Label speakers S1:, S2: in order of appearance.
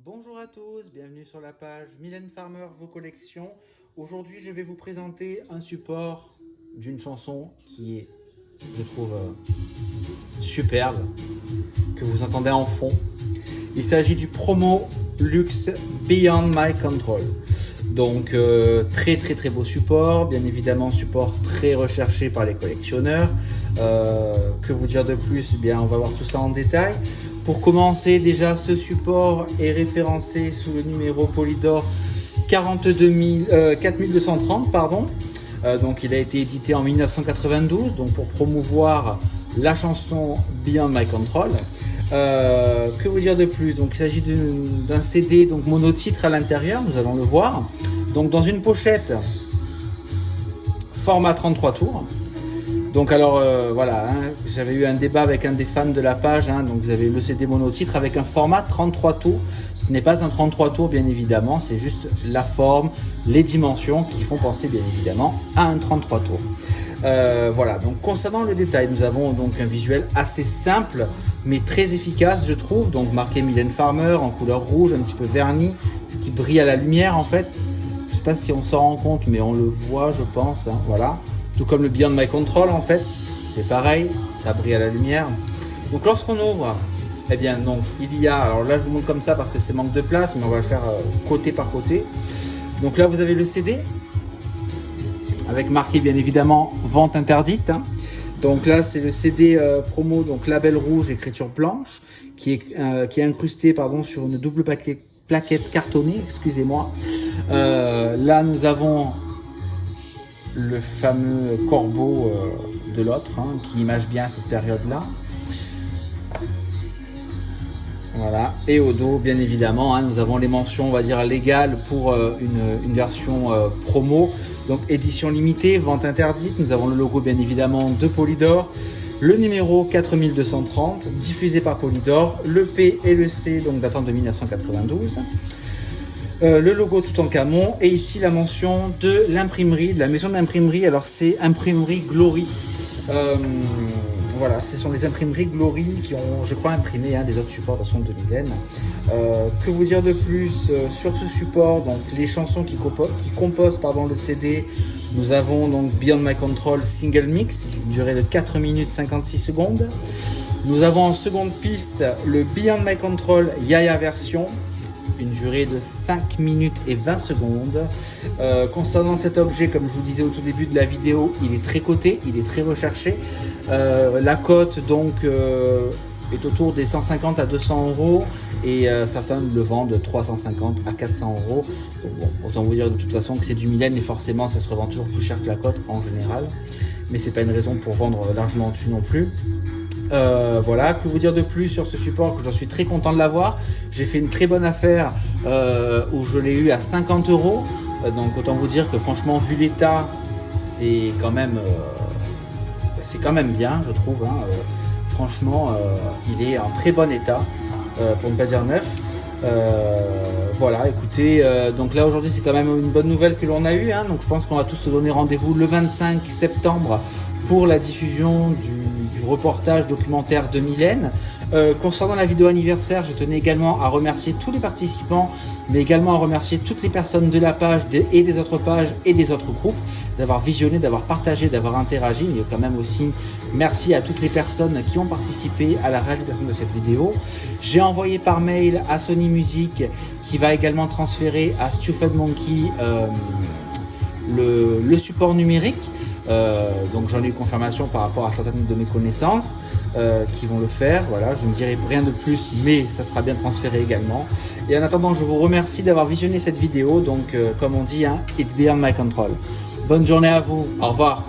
S1: Bonjour à tous, bienvenue sur la page Mylène Farmer, vos collections. Aujourd'hui, je vais vous présenter un support d'une chanson qui est, je trouve, superbe, que vous entendez en fond. Il s'agit du promo luxe Beyond My Control. Donc, très beau support, bien évidemment, support très recherché par les collectionneurs. Que vous dire de plus? Eh bien, on va voir tout ça en détail. Pour commencer, déjà, ce support est référencé sous le numéro Polydor 4230, pardon. Donc, il a été édité en 1992, donc pour promouvoir la chanson Beyond My Control. Que vous dire de plus? Donc, il s'agit d'un CD donc monotitre à l'intérieur, nous allons le voir. Donc, dans une pochette format 33 tours. Donc alors voilà, hein, j'avais eu un débat avec un des fans de la page, hein, donc vous avez le CD monotitre avec un format 33 tours. Ce n'est pas un 33 tours bien évidemment, c'est juste la forme, les dimensions qui font penser bien évidemment à un 33 tours. Voilà, donc concernant le détail, nous avons donc un visuel assez simple mais très efficace je trouve, donc marqué Mylène Farmer en couleur rouge, un petit peu verni, ce qui brille à la lumière en fait. Je ne sais pas si on s'en rend compte mais on le voit je pense, hein, voilà. Tout comme le Beyond My Control en fait, c'est pareil, ça brille à la lumière. Donc lorsqu'on ouvre, eh bien donc il y a, alors là je vous montre comme ça parce que c'est manque de place, mais on va le faire côté par côté. Donc là vous avez le CD, avec marqué bien évidemment vente interdite. Hein. Donc là c'est le CD promo, donc label rouge, écriture blanche, qui est incrusté pardon, sur une double plaquette cartonnée, excusez-moi. Là nous avons le fameux corbeau de l'autre, hein, qui image bien cette période-là. Voilà. Et au dos, bien évidemment, hein, nous avons les mentions, on va dire, légales pour une version promo. Donc, édition limitée, vente interdite. Nous avons le logo, bien évidemment, de Polydor. Le numéro 4230, diffusé par Polydor. Le P et le C, donc datant de 1992. Le logo Toutankhamon et ici la mention de l'imprimerie, de la maison d'imprimerie. Alors c'est imprimerie Glory. Voilà, ce sont les imprimeries Glory qui ont, je crois, imprimé des autres supports de son de Mylène. Que vous dire de plus sur ce support? Donc les chansons qui composent le CD. Nous avons donc Beyond My Control Single Mix, une durée de 4 minutes 56 secondes. Nous avons en seconde piste le Beyond My Control Yaya version, une durée de 5 minutes et 20 secondes. Concernant cet objet, comme je vous disais au tout début de la vidéo, il est très coté, il est très recherché. La cote donc est autour des 150 à 200 euros et certains le vendent de 350 à 400 euros. Donc bon, autant vous dire de toute façon que c'est du Mylène et forcément ça se revend toujours plus cher que la cote en général. Mais c'est pas une raison pour vendre largement au-dessus non plus. Voilà, que vous dire de plus sur ce support, que j'en suis très content de l'avoir. J'ai fait une très bonne affaire où je l'ai eu à 50 euros. Donc autant vous dire que franchement, vu l'état, c'est quand même bien, je trouve. Hein. Franchement, il est en très bon état, pour ne pas dire neuf. Voilà, écoutez, donc là aujourd'hui c'est quand même une bonne nouvelle que l'on a eue. Hein. Donc je pense qu'on va tous se donner rendez-vous le 25 septembre pour la diffusion du reportage documentaire de Mylène. Concernant la vidéo anniversaire, je tenais également à remercier tous les participants, mais également à remercier toutes les personnes de la page et des autres pages et des autres groupes d'avoir visionné, d'avoir partagé, d'avoir interagi. Mais quand même aussi merci à toutes les personnes qui ont participé à la réalisation de cette vidéo. J'ai envoyé par mail à Sony Music, qui va également transférer à Stupid Monkey le support numérique. Donc j'en ai eu confirmation par rapport à certaines de mes connaissances qui vont le faire. Voilà, je ne dirai rien de plus, mais ça sera bien transféré également. Et en attendant, je vous remercie d'avoir visionné cette vidéo. Donc comme on dit, hein, it's beyond my control. Bonne journée à vous, au revoir.